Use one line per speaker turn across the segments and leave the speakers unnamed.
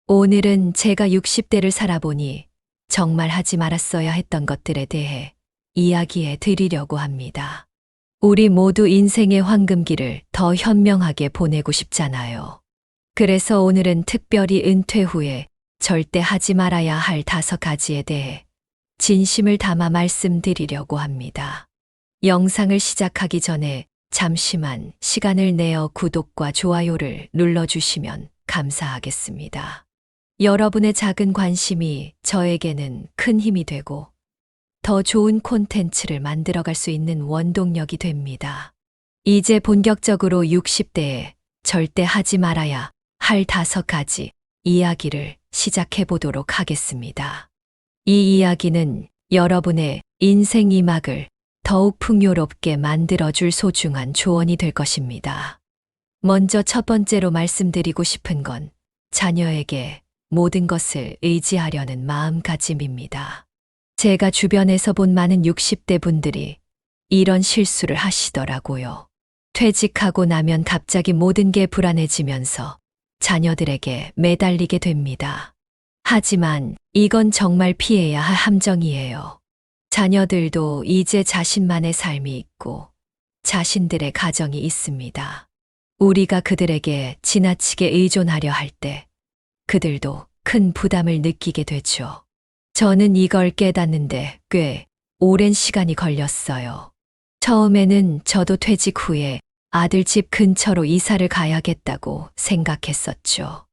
오늘은 제가 60대를 살아보니 정말 하지 말았어야 했던 것들에 대해 이야기해 드리려고 합니다. 우리 모두 인생의 황금기를 더 현명하게 보내고 싶잖아요. 그래서 오늘은 특별히 은퇴 후에 절대 하지 말아야 할 5가지에 대해 진심을 담아 말씀드리려고 합니다. 영상을 시작하기 전에 잠시만 시간을 내어 구독과 좋아요를 눌러주시면 감사하겠습니다. 여러분의 작은 관심이 저에게는 큰 힘이 되고 더 좋은 콘텐츠를 만들어갈 수 있는 원동력이 됩니다. 이제 본격적으로 60대에 절대 하지 말아야 할 5가지 이야기를 시작해 보도록 하겠습니다. 이 이야기는 여러분의 인생 2막을 더욱 풍요롭게 만들어줄 소중한 조언이 될 것입니다. 먼저 첫 번째로 말씀드리고 싶은 건 자녀에게 모든 것을 의지하려는 마음가짐입니다. 제가 주변에서 본 많은 60대 분들이 이런 실수를 하시더라고요. 퇴직하고 나면 갑자기 모든 게 불안해지면서 자녀들에게 매달리게 됩니다. 하지만 이건 정말 피해야 할 함정이에요. 자녀들도 이제 자신만의 삶이 있고 자신들의 가정이 있습니다. 우리가 그들에게 지나치게 의존하려 할 때 그들도 큰 부담을 느끼게 되죠. 저는 이걸 깨닫는데 꽤 오랜 시간이 걸렸어요. 처음에는 저도 퇴직 후에 아들 집 근처로 이사를 가야겠다고 생각했었죠.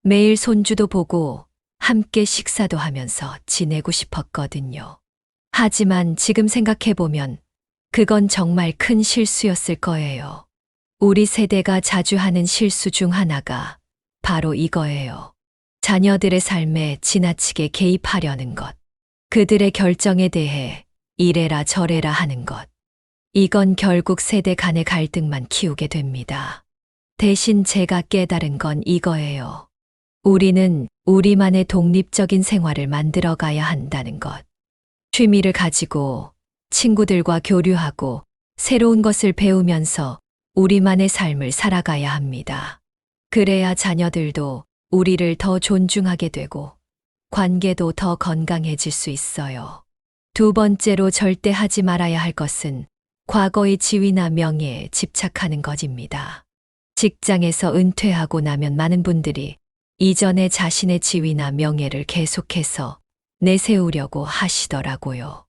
매일 손주도 보고 함께 식사도 하면서 지내고 싶었거든요. 하지만 지금 생각해보면 그건 정말 큰 실수였을 거예요. 우리 세대가 자주 하는 실수 중 하나가 바로 이거예요. 자녀들의 삶에 지나치게 개입하려는 것. 그들의 결정에 대해 이래라 저래라 하는 것. 이건 결국 세대 간의 갈등만 키우게 됩니다. 대신 제가 깨달은 건 이거예요. 우리는 우리만의 독립적인 생활을 만들어 가야 한다는 것. 취미를 가지고 친구들과 교류하고 새로운 것을 배우면서 우리만의 삶을 살아가야 합니다. 그래야 자녀들도 우리를 더 존중하게 되고 관계도 더 건강해질 수 있어요. 두 번째로 절대 하지 말아야 할 것은 과거의 지위나 명예에 집착하는 것입니다. 직장에서 은퇴하고 나면 많은 분들이 이전의 자신의 지위나 명예를 계속해서 내세우려고 하시더라고요.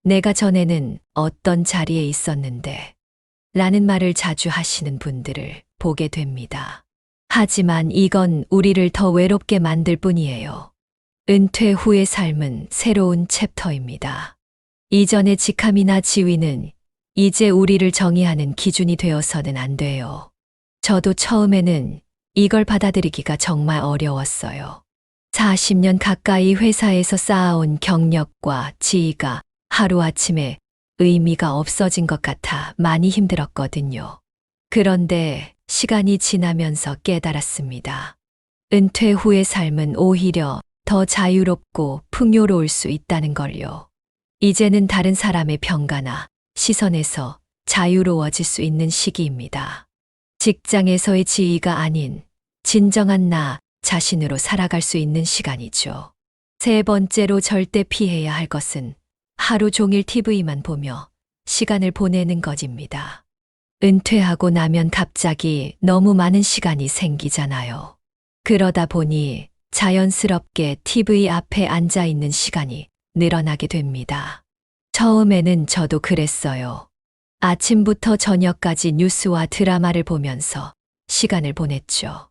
내가 전에는 어떤 자리에 있었는데 라는 말을 자주 하시는 분들을 보게 됩니다. 하지만 이건 우리를 더 외롭게 만들 뿐이에요. 은퇴 후의 삶은 새로운 챕터입니다. 이전의 직함이나 지위는 이제 우리를 정의하는 기준이 되어서는 안 돼요. 저도 처음에는 이걸 받아들이기가 정말 어려웠어요. 40년 가까이 회사에서 쌓아온 경력과 지위가 하루아침에 의미가 없어진 것 같아 많이 힘들었거든요. 그런데 시간이 지나면서 깨달았습니다. 은퇴 후의 삶은 오히려 더 자유롭고 풍요로울 수 있다는 걸요. 이제는 다른 사람의 평가나 시선에서 자유로워질 수 있는 시기입니다. 직장에서의 지위가 아닌 진정한 나 자신으로 살아갈 수 있는 시간이죠. 세 번째로 절대 피해야 할 것은 하루 종일 TV만 보며 시간을 보내는 것입니다. 은퇴하고 나면 갑자기 너무 많은 시간이 생기잖아요. 그러다 보니 자연스럽게 TV 앞에 앉아 있는 시간이 늘어나게 됩니다. 처음에는 저도 그랬어요. 아침부터 저녁까지 뉴스와 드라마를 보면서 시간을 보냈죠.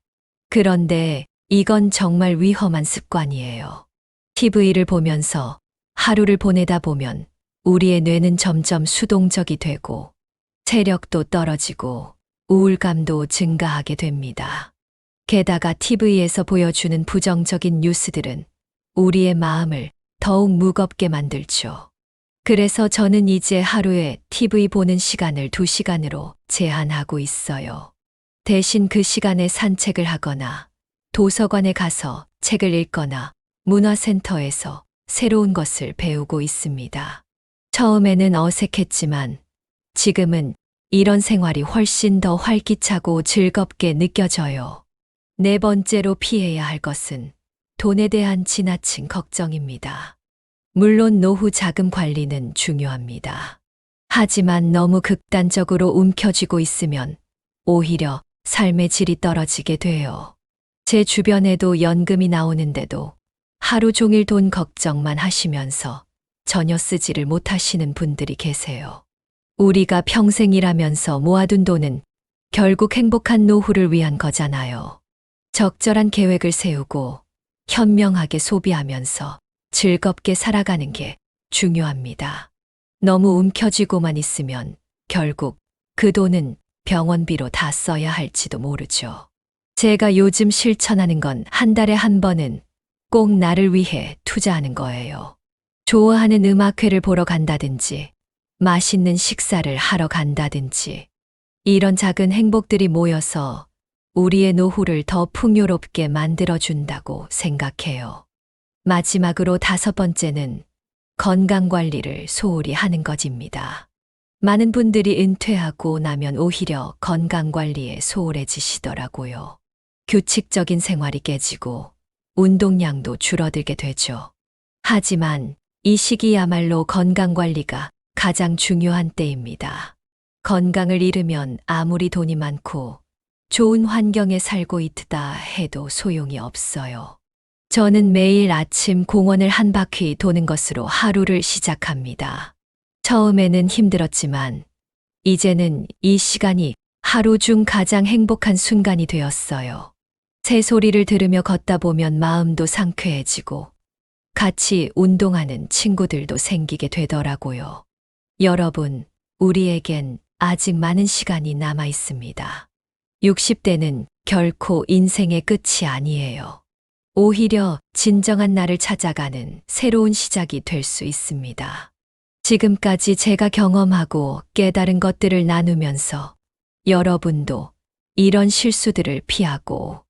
그런데 이건 정말 위험한 습관이에요. TV를 보면서 하루를 보내다 보면 우리의 뇌는 점점 수동적이 되고 체력도 떨어지고 우울감도 증가하게 됩니다. 게다가 TV에서 보여주는 부정적인 뉴스들은 우리의 마음을 더욱 무겁게 만들죠. 그래서 저는 이제 하루에 TV 보는 시간을 2시간으로 제한하고 있어요. 대신 그 시간에 산책을 하거나 도서관에 가서 책을 읽거나 문화센터에서 새로운 것을 배우고 있습니다. 처음에는 어색했지만 지금은 이런 생활이 훨씬 더 활기차고 즐겁게 느껴져요. 네 번째로 피해야 할 것은 돈에 대한 지나친 걱정입니다. 물론 노후 자금 관리는 중요합니다. 하지만 너무 극단적으로 움켜쥐고 있으면 오히려 삶의 질이 떨어지게 돼요. 제 주변에도 연금이 나오는데도 하루 종일 돈 걱정만 하시면서 전혀 쓰지를 못하시는 분들이 계세요. 우리가 평생 일하면서 모아둔 돈은 결국 행복한 노후를 위한 거잖아요. 적절한 계획을 세우고 현명하게 소비하면서 즐겁게 살아가는 게 중요합니다. 너무 움켜쥐고만 있으면 결국 그 돈은 병원비로 다 써야 할지도 모르죠. 제가 요즘 실천하는 건 한 달에 한 번은 꼭 나를 위해 투자하는 거예요. 좋아하는 음악회를 보러 간다든지, 맛있는 식사를 하러 간다든지, 이런 작은 행복들이 모여서 우리의 노후를 더 풍요롭게 만들어준다고 생각해요. 마지막으로 5번째는 건강관리를 소홀히 하는 것입니다. 많은 분들이 은퇴하고 나면 오히려 건강관리에 소홀해지시더라고요. 규칙적인 생활이 깨지고 운동량도 줄어들게 되죠. 하지만 이 시기야말로 건강관리가 가장 중요한 때입니다. 건강을 잃으면 아무리 돈이 많고 좋은 환경에 살고 있다 해도 소용이 없어요. 저는 매일 아침 공원을 한 바퀴 도는 것으로 하루를 시작합니다. 처음에는 힘들었지만 이제는 이 시간이 하루 중 가장 행복한 순간이 되었어요. 새소리를 들으며 걷다 보면 마음도 상쾌해지고 같이 운동하는 친구들도 생기게 되더라고요. 여러분, 우리에겐 아직 많은 시간이 남아 있습니다. 60대는 결코 인생의 끝이 아니에요. 오히려 진정한 나를 찾아가는 새로운 시작이 될 수 있습니다. 지금까지 제가 경험하고 깨달은 것들을 나누면서 여러분도 이런 실수들을 피하고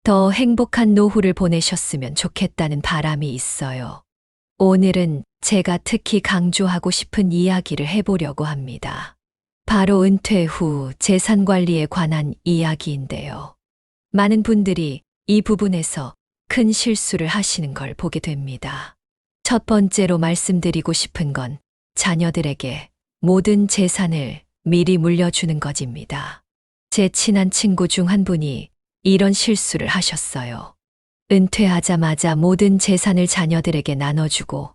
더 행복한 노후를 보내셨으면 좋겠다는 바람이 있어요. 오늘은 제가 특히 강조하고 싶은 이야기를 해보려고 합니다. 바로 은퇴 후 재산 관리에 관한 이야기인데요. 많은 분들이 이 부분에서 큰 실수를 하시는 걸 보게 됩니다. 첫 번째로 말씀드리고 싶은 건 자녀들에게 모든 재산을 미리 물려주는 것입니다. 제 친한 친구 중 한 분이 이런 실수를 하셨어요. 은퇴하자마자 모든 재산을 자녀들에게 나눠주고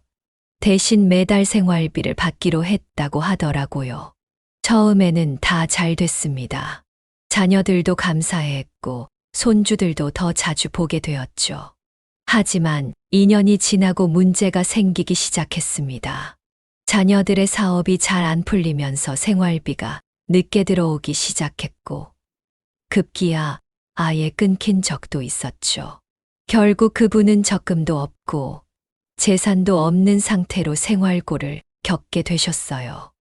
대신 매달 생활비를 받기로 했다고 하더라고요. 처음에는 다 잘 됐습니다. 자녀들도 감사해했고 손주들도 더 자주 보게 되었죠. 하지만 2년이 지나고 문제가 생기기 시작했습니다. 자녀들의 사업이 잘 안 풀리면서 생활비가 늦게 들어오기 시작했고 급기야 아예 끊긴 적도 있었죠. 결국 그분은 적금도 없고 재산도 없는 상태로 생활고를 겪게 되셨어요.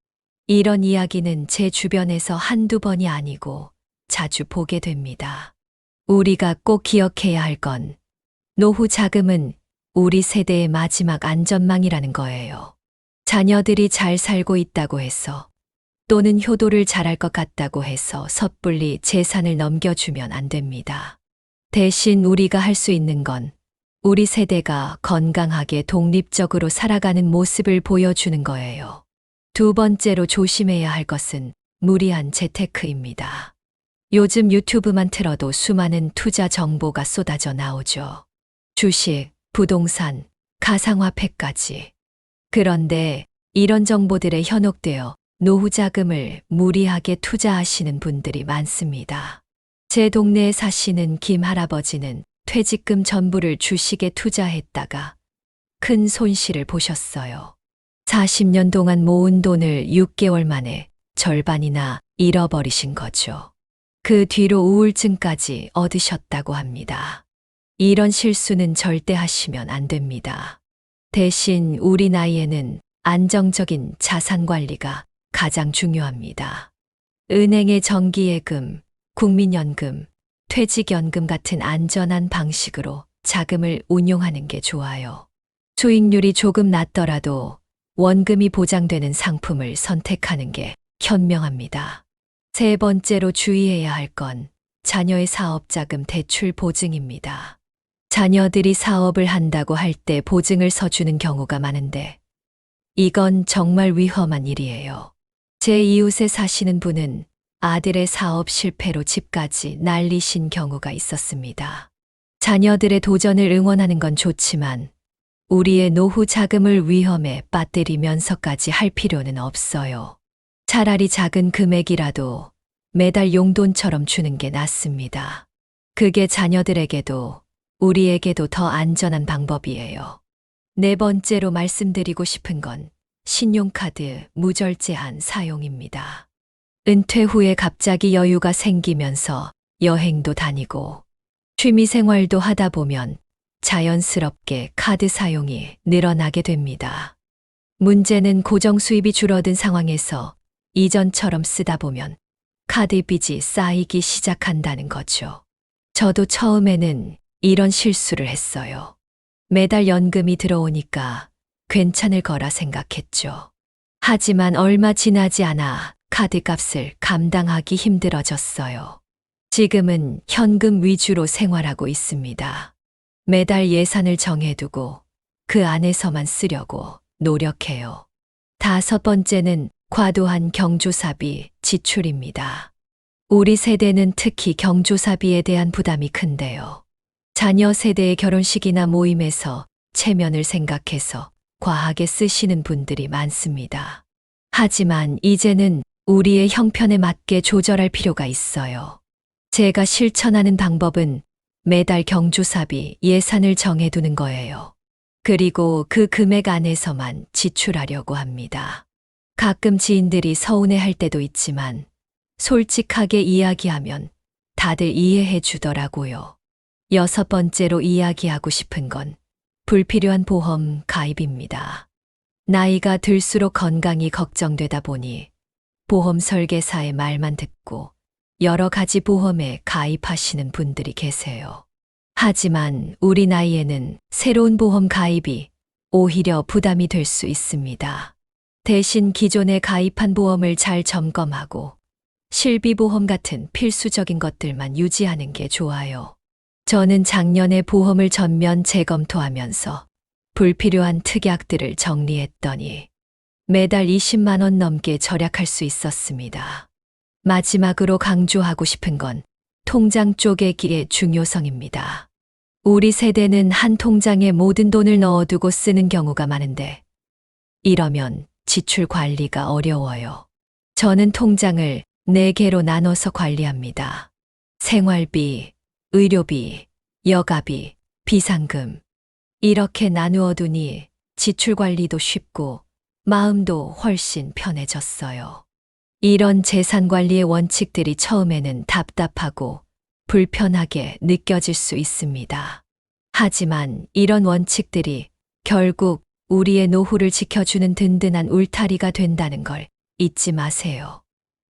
이런 이야기는 제 주변에서 한두 번이 아니고 자주 보게 됩니다. 우리가 꼭 기억해야 할 건 노후 자금은 우리 세대의 마지막 안전망이라는 거예요. 자녀들이 잘 살고 있다고 해서 또는 효도를 잘할 것 같다고 해서 섣불리 재산을 넘겨주면 안 됩니다. 대신 우리가 할 수 있는 건 우리 세대가 건강하게 독립적으로 살아가는 모습을 보여주는 거예요. 두 번째로 조심해야 할 것은 무리한 재테크입니다. 요즘 유튜브만 틀어도 수많은 투자 정보가 쏟아져 나오죠. 주식, 부동산, 가상화폐까지. 그런데 이런 정보들에 현혹되어 노후 자금을 무리하게 투자하시는 분들이 많습니다. 제 동네에 사시는 김 할아버지는 퇴직금 전부를 주식에 투자했다가 큰 손실을 보셨어요. 40년 동안 모은 돈을 6개월 만에 절반이나 잃어버리신 거죠. 그 뒤로 우울증까지 얻으셨다고 합니다. 이런 실수는 절대 하시면 안 됩니다. 대신 우리 나이에는 안정적인 자산 관리가 가장 중요합니다. 은행의 정기예금, 국민연금, 퇴직연금 같은 안전한 방식으로 자금을 운용하는 게 좋아요. 수익률이 조금 낮더라도 원금이 보장되는 상품을 선택하는 게 현명합니다. 세 번째로 주의해야 할 건 자녀의 사업자금 대출 보증입니다. 자녀들이 사업을 한다고 할 때 보증을 서주는 경우가 많은데 이건 정말 위험한 일이에요. 제 이웃에 사시는 분은 아들의 사업 실패로 집까지 날리신 경우가 있었습니다. 자녀들의 도전을 응원하는 건 좋지만 우리의 노후 자금을 위험에 빠뜨리면서까지 할 필요는 없어요. 차라리 작은 금액이라도 매달 용돈처럼 주는 게 낫습니다. 그게 자녀들에게도 우리에게도 더 안전한 방법이에요. 네 번째로 말씀드리고 싶은 건 신용카드 무절제한 사용입니다. 은퇴 후에 갑자기 여유가 생기면서 여행도 다니고 취미 생활도 하다 보면 자연스럽게 카드 사용이 늘어나게 됩니다. 문제는 고정 수입이 줄어든 상황에서 이전처럼 쓰다 보면 카드 빚이 쌓이기 시작한다는 거죠. 저도 처음에는 이런 실수를 했어요. 매달 연금이 들어오니까 괜찮을 거라 생각했죠. 하지만 얼마 지나지 않아 카드 값을 감당하기 힘들어졌어요. 지금은 현금 위주로 생활하고 있습니다. 매달 예산을 정해두고 그 안에서만 쓰려고 노력해요. 다섯 번째는 과도한 경조사비 지출입니다. 우리 세대는 특히 경조사비에 대한 부담이 큰데요. 자녀 세대의 결혼식이나 모임에서 체면을 생각해서 과하게 쓰시는 분들이 많습니다. 하지만 이제는 우리의 형편에 맞게 조절할 필요가 있어요. 제가 실천하는 방법은 매달 경조사비 예산을 정해두는 거예요. 그리고 그 금액 안에서만 지출하려고 합니다. 가끔 지인들이 서운해할 때도 있지만 솔직하게 이야기하면 다들 이해해 주더라고요. 여섯 번째로 이야기하고 싶은 건 불필요한 보험 가입입니다. 나이가 들수록 건강이 걱정되다 보니 보험 설계사의 말만 듣고 여러 가지 보험에 가입하시는 분들이 계세요. 하지만 우리 나이에는 새로운 보험 가입이 오히려 부담이 될 수 있습니다. 대신 기존에 가입한 보험을 잘 점검하고 실비보험 같은 필수적인 것들만 유지하는 게 좋아요. 저는 작년에 보험을 전면 재검토하면서 불필요한 특약들을 정리했더니 매달 20만 원 넘게 절약할 수 있었습니다. 마지막으로 강조하고 싶은 건 통장 쪼개기의 중요성입니다. 우리 세대는 한 통장에 모든 돈을 넣어두고 쓰는 경우가 많은데 이러면 지출 관리가 어려워요. 저는 통장을 4개로 나눠서 관리합니다. 생활비, 의료비, 여가비, 비상금. 이렇게 나누어 두니 지출 관리도 쉽고 마음도 훨씬 편해졌어요. 이런 재산 관리의 원칙들이 처음에는 답답하고 불편하게 느껴질 수 있습니다. 하지만 이런 원칙들이 결국 우리의 노후를 지켜주는 든든한 울타리가 된다는 걸 잊지 마세요.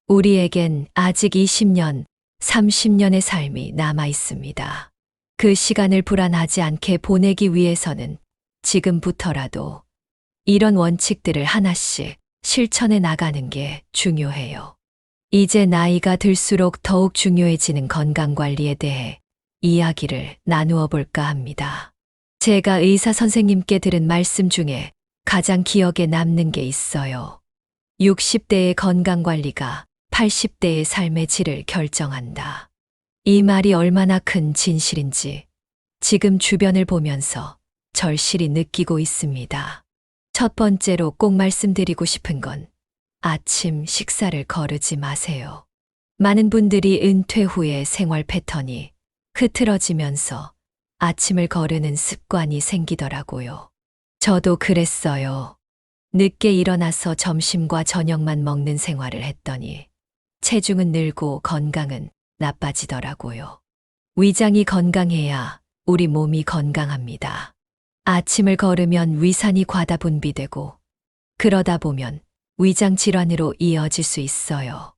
우리에겐 아직 20년, 30년의 삶이 남아 있습니다. 그 시간을 불안하지 않게 보내기 위해서는 지금부터라도 이런 원칙들을 하나씩 실천해 나가는 게 중요해요. 이제 나이가 들수록 더욱 중요해지는 건강관리에 대해 이야기를 나누어 볼까 합니다. 제가 의사 선생님께 들은 말씀 중에 가장 기억에 남는 게 있어요. 60대의 건강관리가 80대의 삶의 질을 결정한다. 이 말이 얼마나 큰 진실인지 지금 주변을 보면서 절실히 느끼고 있습니다. 첫 번째로 꼭 말씀드리고 싶은 건 아침 식사를 거르지 마세요. 많은 분들이 은퇴 후에 생활 패턴이 흐트러지면서 아침을 거르는 습관이 생기더라고요. 저도 그랬어요. 늦게 일어나서 점심과 저녁만 먹는 생활을 했더니 체중은 늘고 건강은 나빠지더라고요. 위장이 건강해야 우리 몸이 건강합니다. 아침을 거르면 위산이 과다 분비되고 그러다 보면 위장 질환으로 이어질 수 있어요.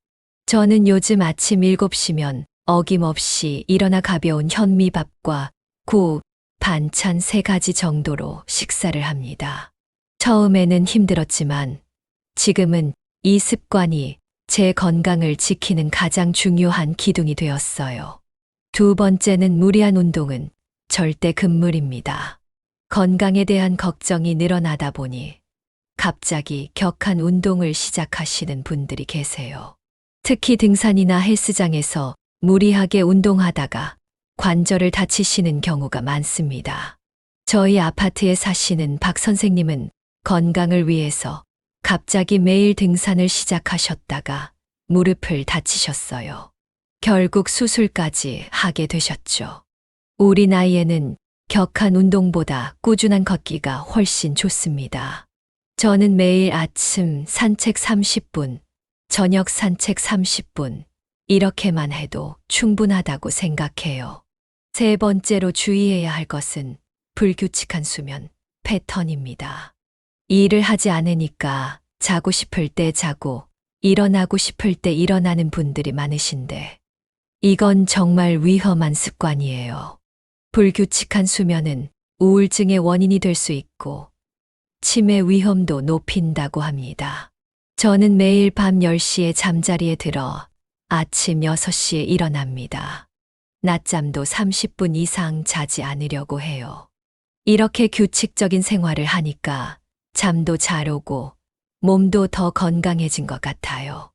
저는 요즘 아침 7시면 어김없이 일어나 가벼운 현미밥과 국, 반찬 3가지 정도로 식사를 합니다. 처음에는 힘들었지만 지금은 이 습관이 제 건강을 지키는 가장 중요한 기둥이 되었어요. 두 번째는 무리한 운동은 절대 금물입니다. 건강에 대한 걱정이 늘어나다 보니 갑자기 격한 운동을 시작하시는 분들이 계세요. 특히 등산이나 헬스장에서 무리하게 운동하다가 관절을 다치시는 경우가 많습니다. 저희 아파트에 사시는 박 선생님은 건강을 위해서 갑자기 매일 등산을 시작하셨다가 무릎을 다치셨어요. 결국 수술까지 하게 되셨죠. 우리 나이에는 격한 운동보다 꾸준한 걷기가 훨씬 좋습니다. 저는 매일 아침 산책 30분, 저녁 산책 30분, 이렇게만 해도 충분하다고 생각해요. 세 번째로 주의해야 할 것은 불규칙한 수면 패턴입니다. 일을 하지 않으니까 자고 싶을 때 자고 일어나고 싶을 때 일어나는 분들이 많으신데 이건 정말 위험한 습관이에요. 불규칙한 수면은 우울증의 원인이 될 수 있고 치매 위험도 높인다고 합니다. 저는 매일 밤 10시에 잠자리에 들어 아침 6시에 일어납니다. 낮잠도 30분 이상 자지 않으려고 해요. 이렇게 규칙적인 생활을 하니까 잠도 잘 오고 몸도 더 건강해진 것 같아요.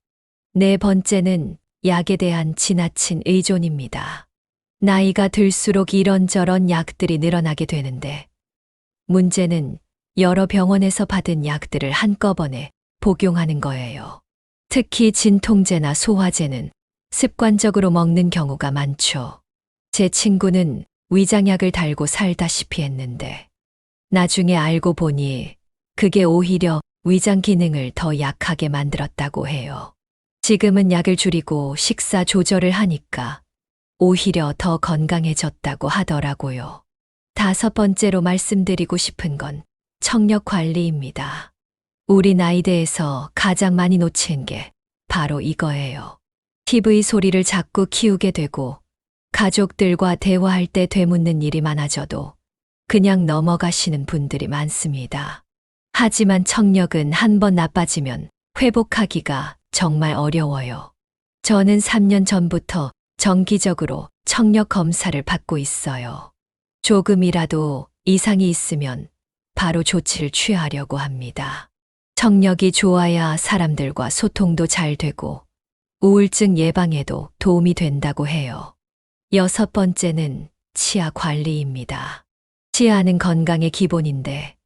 네 번째는 약에 대한 지나친 의존입니다. 나이가 들수록 이런저런 약들이 늘어나게 되는데 문제는 여러 병원에서 받은 약들을 한꺼번에 복용하는 거예요. 특히 진통제나 소화제는 습관적으로 먹는 경우가 많죠. 제 친구는 위장약을 달고 살다시피 했는데 나중에 알고 보니 그게 오히려 위장 기능을 더 약하게 만들었다고 해요. 지금은 약을 줄이고 식사 조절을 하니까 오히려 더 건강해졌다고 하더라고요. 다섯 번째로 말씀드리고 싶은 건 청력 관리입니다. 우리 나이대에서 가장 많이 놓치는 게 바로 이거예요. TV 소리를 자꾸 키우게 되고 가족들과 대화할 때 되묻는 일이 많아져도 그냥 넘어가시는 분들이 많습니다. 하지만 청력은 한번 나빠지면 회복하기가 정말 어려워요. 저는 3년 전부터 정기적으로 청력 검사를 받고 있어요. 조금이라도 이상이 있으면 바로 조치를 취하려고 합니다. 청력이 좋아야 사람들과 소통도 잘 되고 우울증 예방에도 도움이 된다고 해요. 여섯 번째는 치아 관리입니다. 치아는 건강의 기본인데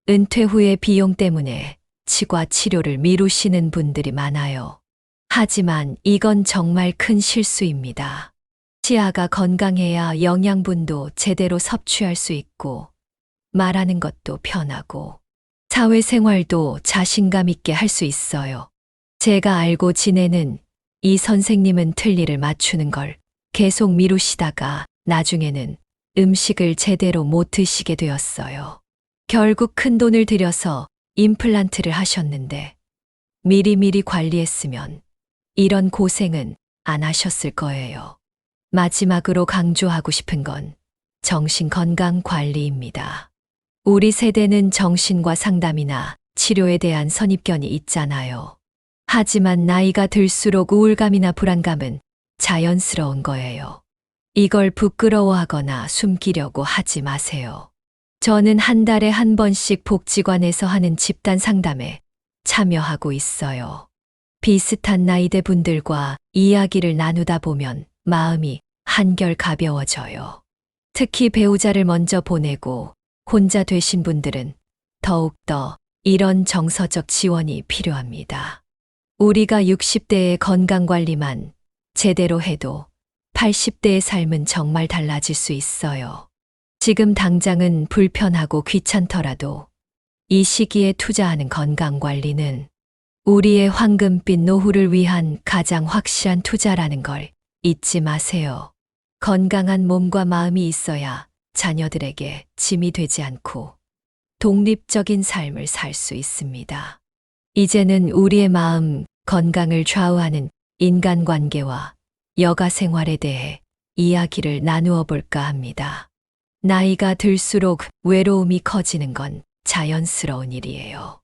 은퇴 후의 비용 때문에 치과 치료를 미루시는 분들이 많아요. 하지만 이건 정말 큰 실수입니다. 치아가 건강해야 영양분도 제대로 섭취할 수 있고 말하는 것도 편하고 사회생활도 자신감 있게 할 수 있어요. 제가 알고 지내는 이 선생님은 틀니를 맞추는 걸 계속 미루시다가 나중에는 음식을 제대로 못 드시게 되었어요. 결국 큰 돈을 들여서 임플란트를 하셨는데 미리미리 관리했으면 이런 고생은 안 하셨을 거예요. 마지막으로 강조하고 싶은 건 정신건강 관리입니다. 우리 세대는 정신과 상담이나 치료에 대한 선입견이 있잖아요. 하지만 나이가 들수록 우울감이나 불안감은 자연스러운 거예요. 이걸 부끄러워하거나 숨기려고 하지 마세요. 저는 한 달에 한 번씩 복지관에서 하는 집단 상담에 참여하고 있어요. 비슷한 나이대 분들과 이야기를 나누다 보면 마음이 한결 가벼워져요. 특히 배우자를 먼저 보내고 혼자 되신 분들은 더욱더 이런 정서적 지원이 필요합니다. 우리가 60대의 건강관리만 제대로 해도 80대의 삶은 정말 달라질 수 있어요. 지금 당장은 불편하고 귀찮더라도 이 시기에 투자하는 건강관리는 우리의 황금빛 노후를 위한 가장 확실한 투자라는 걸 잊지 마세요. 건강한 몸과 마음이 있어야 자녀들에게 짐이 되지 않고 독립적인 삶을 살 수 있습니다. 이제는 우리의 마음 건강을 좌우하는 인간관계와 여가 생활에 대해 이야기를 나누어 볼까 합니다. 나이가 들수록 외로움이 커지는 건 자연스러운 일이에요.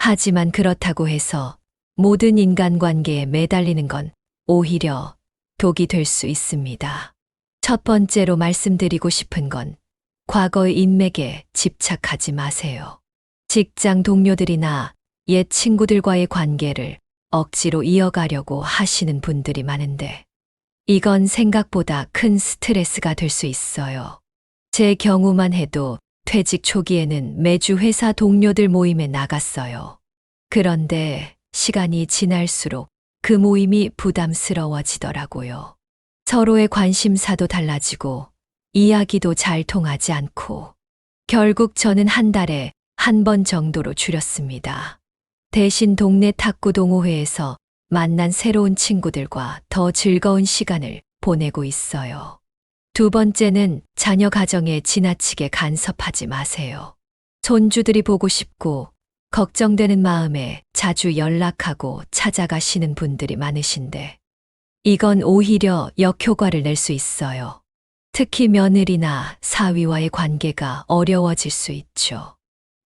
하지만 그렇다고 해서 모든 인간관계에 매달리는 건 오히려 독이 될 수 있습니다. 첫 번째로 말씀드리고 싶은 건 과거의 인맥에 집착하지 마세요. 직장 동료들이나 옛 친구들과의 관계를 억지로 이어가려고 하시는 분들이 많은데 이건 생각보다 큰 스트레스가 될 수 있어요. 제 경우만 해도 퇴직 초기에는 매주 회사 동료들 모임에 나갔어요. 그런데 시간이 지날수록 그 모임이 부담스러워지더라고요. 서로의 관심사도 달라지고 이야기도 잘 통하지 않고 결국 저는 한 달에 한 번 정도로 줄였습니다. 대신 동네 탁구 동호회에서 만난 새로운 친구들과 더 즐거운 시간을 보내고 있어요. 두 번째는 자녀 가정에 지나치게 간섭하지 마세요. 손주들이 보고 싶고 걱정되는 마음에 자주 연락하고 찾아가시는 분들이 많으신데 이건 오히려 역효과를 낼 수 있어요. 특히 며느리나 사위와의 관계가 어려워질 수 있죠.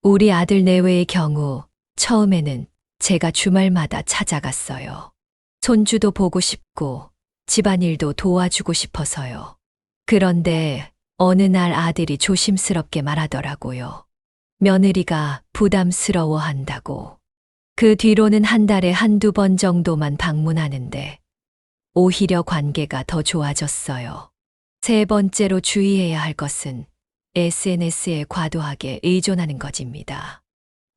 우리 아들 내외의 경우 처음에는 제가 주말마다 찾아갔어요. 손주도 보고 싶고 집안일도 도와주고 싶어서요. 그런데 어느 날 아들이 조심스럽게 말하더라고요. 며느리가 부담스러워한다고. 그 뒤로는 한 달에 한두 번 정도만 방문하는데 오히려 관계가 더 좋아졌어요. 세 번째로 주의해야 할 것은 SNS에 과도하게 의존하는 것입니다.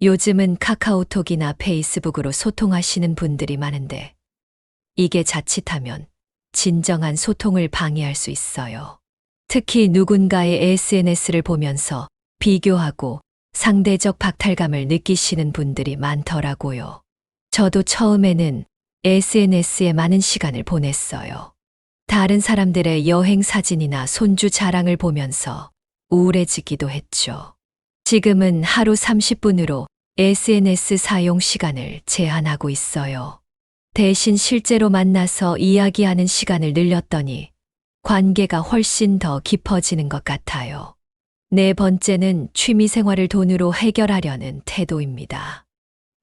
요즘은 카카오톡이나 페이스북으로 소통하시는 분들이 많은데 이게 자칫하면 진정한 소통을 방해할 수 있어요. 특히 누군가의 SNS를 보면서 비교하고 상대적 박탈감을 느끼시는 분들이 많더라고요. 저도 처음에는 SNS에 많은 시간을 보냈어요. 다른 사람들의 여행 사진이나 손주 자랑을 보면서 우울해지기도 했죠. 지금은 하루 30분으로 SNS 사용 시간을 제한하고 있어요. 대신 실제로 만나서 이야기하는 시간을 늘렸더니 관계가 훨씬 더 깊어지는 것 같아요. 네 번째는 취미 생활을 돈으로 해결하려는 태도입니다.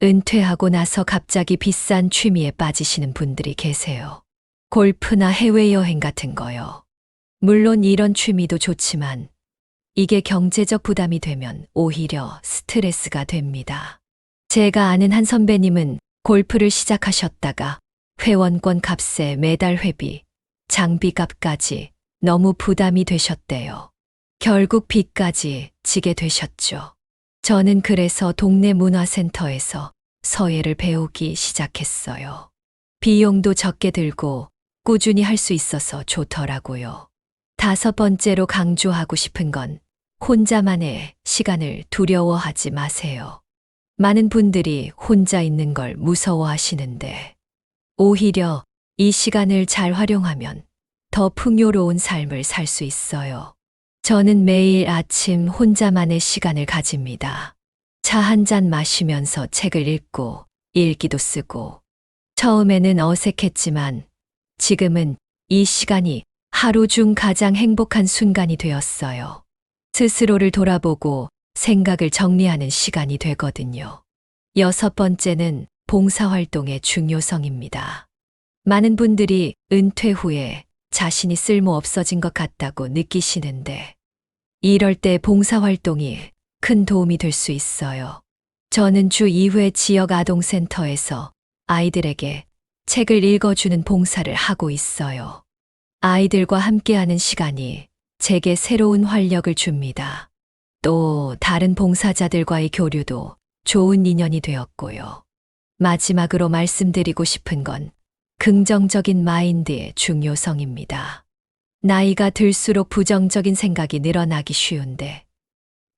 은퇴하고 나서 갑자기 비싼 취미에 빠지시는 분들이 계세요. 골프나 해외여행 같은 거요. 물론 이런 취미도 좋지만 이게 경제적 부담이 되면 오히려 스트레스가 됩니다. 제가 아는 한 선배님은 골프를 시작하셨다가 회원권 값에 매달 회비, 장비값까지 너무 부담이 되셨대요. 결국 빚까지 지게 되셨죠. 저는 그래서 동네 문화센터에서 서예를 배우기 시작했어요. 비용도 적게 들고 꾸준히 할 수 있어서 좋더라고요. 다섯 번째로 강조하고 싶은 건 혼자만의 시간을 두려워하지 마세요. 많은 분들이 혼자 있는 걸 무서워하시는데 오히려 이 시간을 잘 활용하면 더 풍요로운 삶을 살 수 있어요. 저는 매일 아침 혼자만의 시간을 가집니다. 차 한 잔 마시면서 책을 읽고 일기도 쓰고 처음에는 어색했지만 지금은 이 시간이 하루 중 가장 행복한 순간이 되었어요. 스스로를 돌아보고 생각을 정리하는 시간이 되거든요. 여섯 번째는 봉사활동의 중요성입니다. 많은 분들이 은퇴 후에 자신이 쓸모 없어진 것 같다고 느끼시는데 이럴 때 봉사활동이 큰 도움이 될 수 있어요. 저는 주 2회 지역 아동센터에서 아이들에게 책을 읽어주는 봉사를 하고 있어요. 아이들과 함께하는 시간이 제게 새로운 활력을 줍니다. 또 다른 봉사자들과의 교류도 좋은 인연이 되었고요. 마지막으로 말씀드리고 싶은 건 긍정적인 마인드의 중요성입니다. 나이가 들수록 부정적인 생각이 늘어나기 쉬운데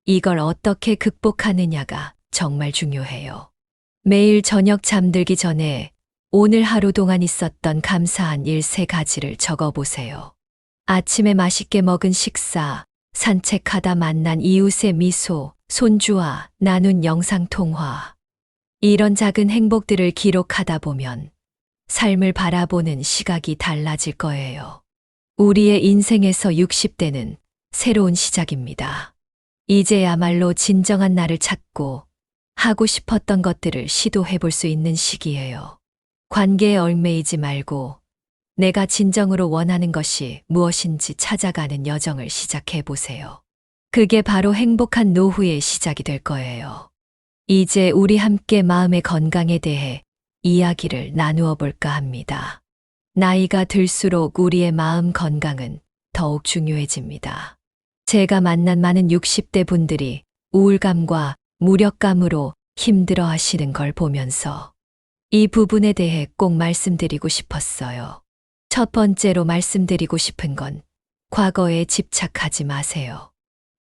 이걸 어떻게 극복하느냐가 정말 중요해요. 매일 저녁 잠들기 전에 오늘 하루 동안 있었던 감사한 일 3가지를 적어보세요. 아침에 맛있게 먹은 식사, 산책하다 만난 이웃의 미소, 손주와 나눈 영상통화. 이런 작은 행복들을 기록하다 보면 삶을 바라보는 시각이 달라질 거예요. 우리의 인생에서 60대는 새로운 시작입니다. 이제야말로 진정한 나를 찾고 하고 싶었던 것들을 시도해 볼 수 있는 시기예요. 관계에 얽매이지 말고 내가 진정으로 원하는 것이 무엇인지 찾아가는 여정을 시작해 보세요. 그게 바로 행복한 노후의 시작이 될 거예요. 이제 우리 함께 마음의 건강에 대해 이야기를 나누어 볼까 합니다. 나이가 들수록 우리의 마음 건강은 더욱 중요해집니다. 제가 만난 많은 60대 분들이 우울감과 무력감으로 힘들어 하시는 걸 보면서 이 부분에 대해 꼭 말씀드리고 싶었어요. 첫 번째로 말씀드리고 싶은 건 과거에 집착하지 마세요.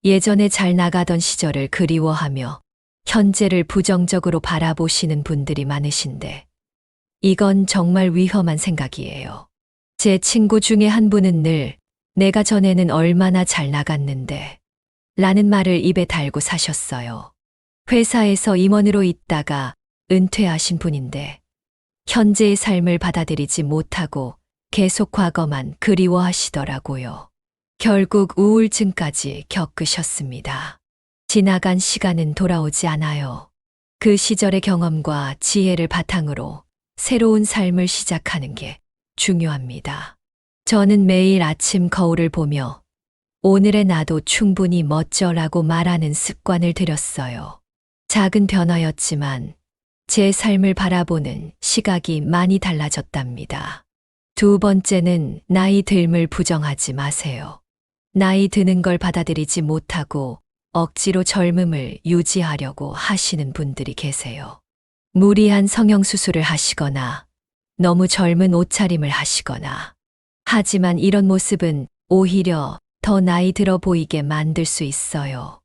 예전에 잘 나가던 시절을 그리워하며 현재를 부정적으로 바라보시는 분들이 많으신데 이건 정말 위험한 생각이에요. 제 친구 중에 한 분은 늘 내가 전에는 얼마나 잘 나갔는데 라는 말을 입에 달고 사셨어요. 회사에서 임원으로 있다가 은퇴하신 분인데 현재의 삶을 받아들이지 못하고 계속 과거만 그리워하시더라고요. 결국 우울증까지 겪으셨습니다. 지나간 시간은 돌아오지 않아요. 그 시절의 경험과 지혜를 바탕으로 새로운 삶을 시작하는 게 중요합니다. 저는 매일 아침 거울을 보며 오늘의 나도 충분히 멋져라고 말하는 습관을 들였어요. 작은 변화였지만 제 삶을 바라보는 시각이 많이 달라졌답니다. 두 번째는 나이 듦을 부정하지 마세요. 나이 드는 걸 받아들이지 못하고 억지로 젊음을 유지하려고 하시는 분들이 계세요. 무리한 성형수술을 하시거나 너무 젊은 옷차림을 하시거나 하지만 이런 모습은 오히려 더 나이 들어 보이게 만들 수 있어요.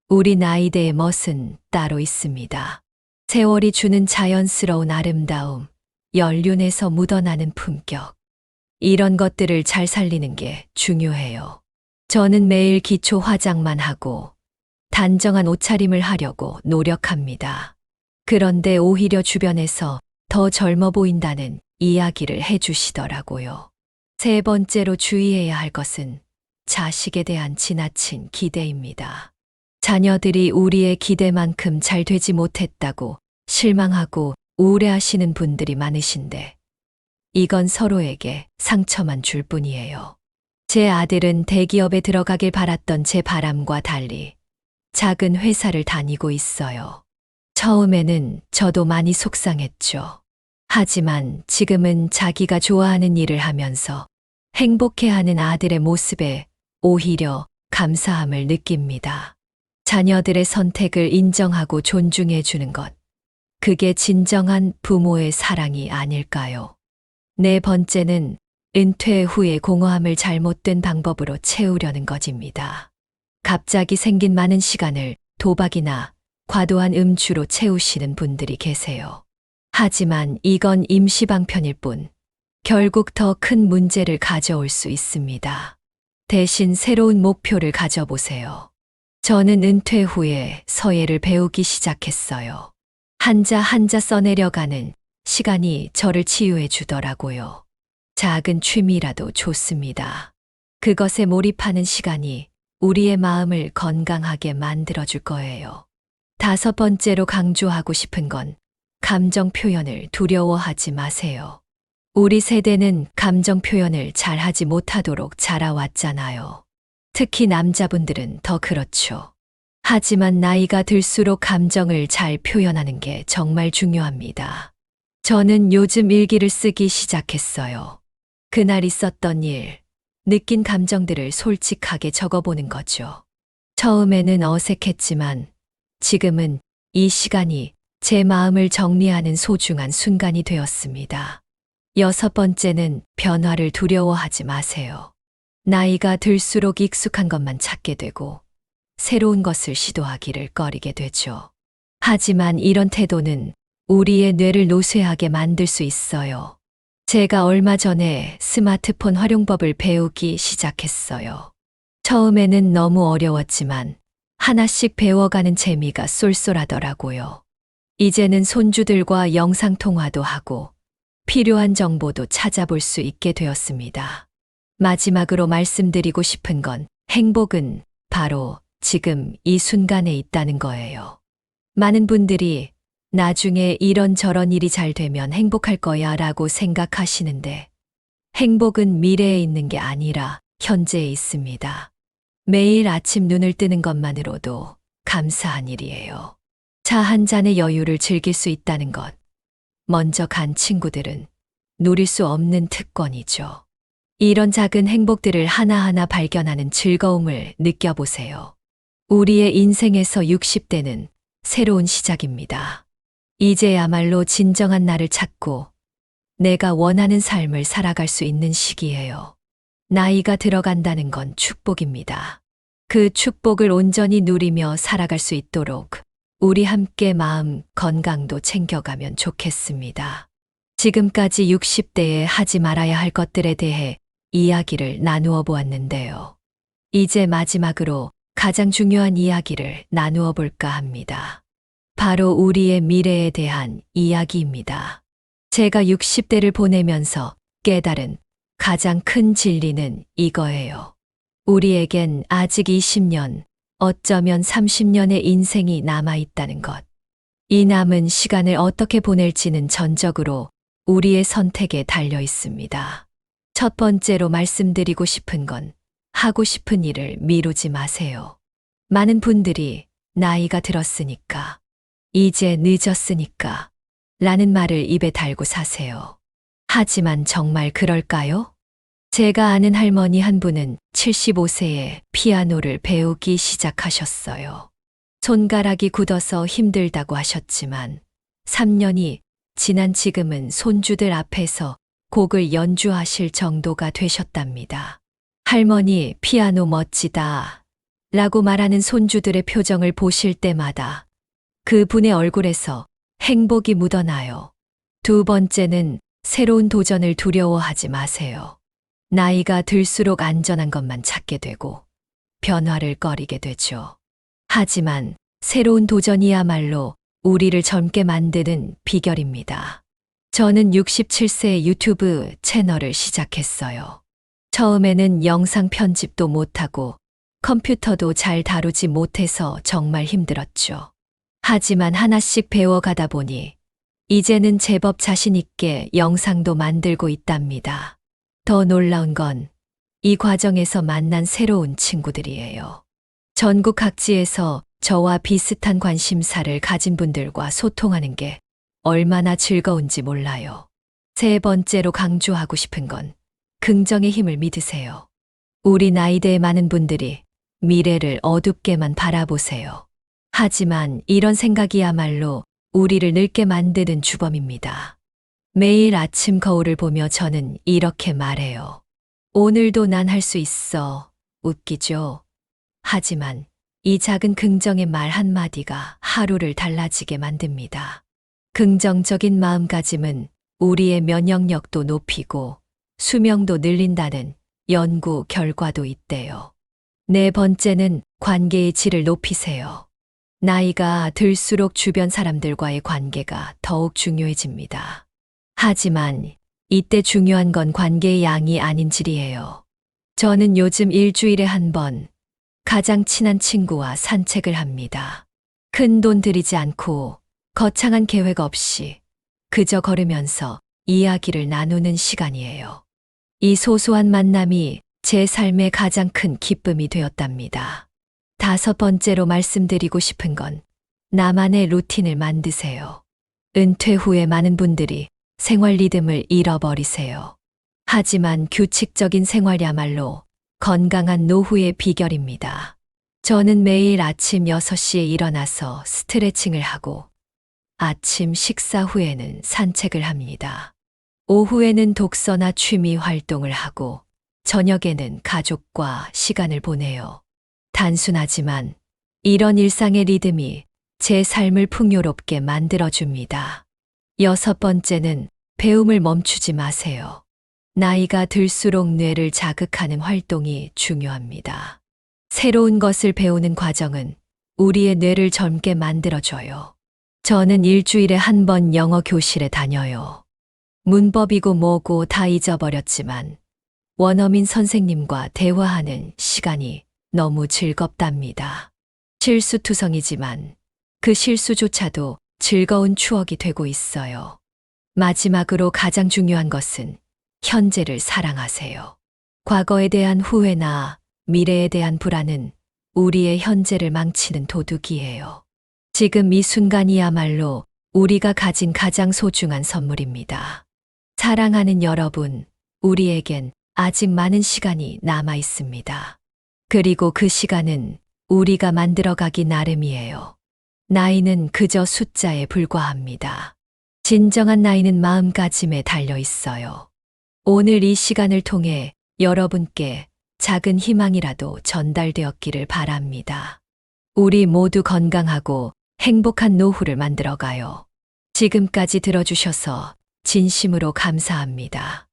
우리 나이대의 멋은 따로 있습니다. 세월이 주는 자연스러운 아름다움, 연륜에서 묻어나는 품격. 이런 것들을 잘 살리는 게 중요해요. 저는 매일 기초 화장만 하고 단정한 옷차림을 하려고 노력합니다. 그런데 오히려 주변에서 더 젊어 보인다는 이야기를 해주시더라고요. 세 번째로 주의해야 할 것은 자식에 대한 지나친 기대입니다. 자녀들이 우리의 기대만큼 잘 되지 못했다고 실망하고 우울해하시는 분들이 많으신데 이건 서로에게 상처만 줄 뿐이에요. 제 아들은 대기업에 들어가길 바랐던 제 바람과 달리 작은 회사를 다니고 있어요. 처음에는 저도 많이 속상했죠. 하지만 지금은 자기가 좋아하는 일을 하면서 행복해하는 아들의 모습에 오히려 감사함을 느낍니다. 자녀들의 선택을 인정하고 존중해 주는 것. 그게 진정한 부모의 사랑이 아닐까요? 네 번째는 은퇴 후의 공허함을 잘못된 방법으로 채우려는 것입니다. 갑자기 생긴 많은 시간을 도박이나 과도한 음주로 채우시는 분들이 계세요. 하지만 이건 임시방편일 뿐 결국 더 큰 문제를 가져올 수 있습니다. 대신 새로운 목표를 가져보세요. 저는 은퇴 후에 서예를 배우기 시작했어요. 한자 한자 써내려가는 시간이 저를 치유해 주더라고요. 작은 취미라도 좋습니다. 그것에 몰입하는 시간이 우리의 마음을 건강하게 만들어줄 거예요. 다섯 번째로 강조하고 싶은 건 감정 표현을 두려워하지 마세요. 우리 세대는 감정 표현을 잘하지 못하도록 자라왔잖아요. 특히 남자분들은 더 그렇죠. 하지만 나이가 들수록 감정을 잘 표현하는 게 정말 중요합니다. 저는 요즘 일기를 쓰기 시작했어요. 그날 있었던 일, 느낀 감정들을 솔직하게 적어보는 거죠. 처음에는 어색했지만 지금은 이 시간이 제 마음을 정리하는 소중한 순간이 되었습니다. 여섯 번째는 변화를 두려워하지 마세요. 나이가 들수록 익숙한 것만 찾게 되고 새로운 것을 시도하기를 꺼리게 되죠. 하지만 이런 태도는 우리의 뇌를 노쇠하게 만들 수 있어요. 제가 얼마 전에 스마트폰 활용법을 배우기 시작했어요. 처음에는 너무 어려웠지만 하나씩 배워가는 재미가 쏠쏠하더라고요. 이제는 손주들과 영상통화도 하고 필요한 정보도 찾아볼 수 있게 되었습니다. 마지막으로 말씀드리고 싶은 건 행복은 바로 지금 이 순간에 있다는 거예요. 많은 분들이 나중에 이런저런 일이 잘 되면 행복할 거야 라고 생각하시는데 행복은 미래에 있는 게 아니라 현재에 있습니다. 매일 아침 눈을 뜨는 것만으로도 감사한 일이에요. 차 한 잔의 여유를 즐길 수 있다는 것. 먼저 간 친구들은 누릴 수 없는 특권이죠. 이런 작은 행복들을 하나하나 발견하는 즐거움을 느껴보세요. 우리의 인생에서 60대는 새로운 시작입니다. 이제야말로 진정한 나를 찾고 내가 원하는 삶을 살아갈 수 있는 시기예요. 나이가 들어간다는 건 축복입니다. 그 축복을 온전히 누리며 살아갈 수 있도록 우리 함께 마음 건강도 챙겨가면 좋겠습니다. 지금까지 60대에 하지 말아야 할 것들에 대해 이야기를 나누어 보았는데요. 이제 마지막으로 가장 중요한 이야기를 나누어 볼까 합니다. 바로 우리의 미래에 대한 이야기입니다. 제가 60대를 보내면서 깨달은 가장 큰 진리는 이거예요. 우리에겐 아직 20년, 어쩌면 30년의 인생이 남아있다는 것. 이 남은 시간을 어떻게 보낼지는 전적으로 우리의 선택에 달려 있습니다. 첫 번째로 말씀드리고 싶은 건 하고 싶은 일을 미루지 마세요. 많은 분들이 나이가 들었으니까, 이제 늦었으니까 라는 말을 입에 달고 사세요. 하지만 정말 그럴까요? 제가 아는 할머니 한 분은 75세에 피아노를 배우기 시작하셨어요. 손가락이 굳어서 힘들다고 하셨지만 3년이 지난 지금은 손주들 앞에서 곡을 연주하실 정도가 되셨답니다. 할머니 피아노 멋지다 라고 말하는 손주들의 표정을 보실 때마다 그분의 얼굴에서 행복이 묻어나요. 두 번째는 새로운 도전을 두려워하지 마세요. 나이가 들수록 안전한 것만 찾게 되고 변화를 꺼리게 되죠. 하지만 새로운 도전이야말로 우리를 젊게 만드는 비결입니다. 저는 67세에 유튜브 채널을 시작했어요. 처음에는 영상 편집도 못하고 컴퓨터도 잘 다루지 못해서 정말 힘들었죠. 하지만 하나씩 배워가다 보니 이제는 제법 자신 있게 영상도 만들고 있답니다. 더 놀라운 건 이 과정에서 만난 새로운 친구들이에요. 전국 각지에서 저와 비슷한 관심사를 가진 분들과 소통하는 게 얼마나 즐거운지 몰라요. 세 번째로 강조하고 싶은 건 긍정의 힘을 믿으세요. 우리 나이대의 많은 분들이 미래를 어둡게만 바라보세요. 하지만 이런 생각이야말로 우리를 늙게 만드는 주범입니다. 매일 아침 거울을 보며 저는 이렇게 말해요. 오늘도 난 할 수 있어. 웃기죠? 하지만 이 작은 긍정의 말 한마디가 하루를 달라지게 만듭니다. 긍정적인 마음가짐은 우리의 면역력도 높이고 수명도 늘린다는 연구 결과도 있대요. 네 번째는 관계의 질을 높이세요. 나이가 들수록 주변 사람들과의 관계가 더욱 중요해집니다. 하지만 이때 중요한 건 관계의 양이 아닌 질이에요. 저는 요즘 일주일에 한 번 가장 친한 친구와 산책을 합니다. 큰 돈 들이지 않고 거창한 계획 없이 그저 걸으면서 이야기를 나누는 시간이에요. 이 소소한 만남이 제 삶의 가장 큰 기쁨이 되었답니다. 다섯 번째로 말씀드리고 싶은 건 나만의 루틴을 만드세요. 은퇴 후에 많은 분들이 생활 리듬을 잃어버리세요. 하지만 규칙적인 생활이야말로 건강한 노후의 비결입니다. 저는 매일 아침 6시에 일어나서 스트레칭을 하고 아침 식사 후에는 산책을 합니다. 오후에는 독서나 취미 활동을 하고 저녁에는 가족과 시간을 보내요. 단순하지만 이런 일상의 리듬이 제 삶을 풍요롭게 만들어줍니다. 여섯 번째는 배움을 멈추지 마세요. 나이가 들수록 뇌를 자극하는 활동이 중요합니다. 새로운 것을 배우는 과정은 우리의 뇌를 젊게 만들어줘요. 저는 일주일에 한 번 영어 교실에 다녀요. 문법이고 뭐고 다 잊어버렸지만 원어민 선생님과 대화하는 시간이 너무 즐겁답니다. 실수투성이지만 그 실수조차도 즐거운 추억이 되고 있어요. 마지막으로 가장 중요한 것은 현재를 사랑하세요. 과거에 대한 후회나 미래에 대한 불안은 우리의 현재를 망치는 도둑이에요. 지금 이 순간이야말로 우리가 가진 가장 소중한 선물입니다. 사랑하는 여러분, 우리에겐 아직 많은 시간이 남아 있습니다. 그리고 그 시간은 우리가 만들어가기 나름이에요. 나이는 그저 숫자에 불과합니다. 진정한 나이는 마음가짐에 달려 있어요. 오늘 이 시간을 통해 여러분께 작은 희망이라도 전달되었기를 바랍니다. 우리 모두 건강하고 행복한 노후를 만들어가요. 지금까지 들어주셔서 진심으로 감사합니다.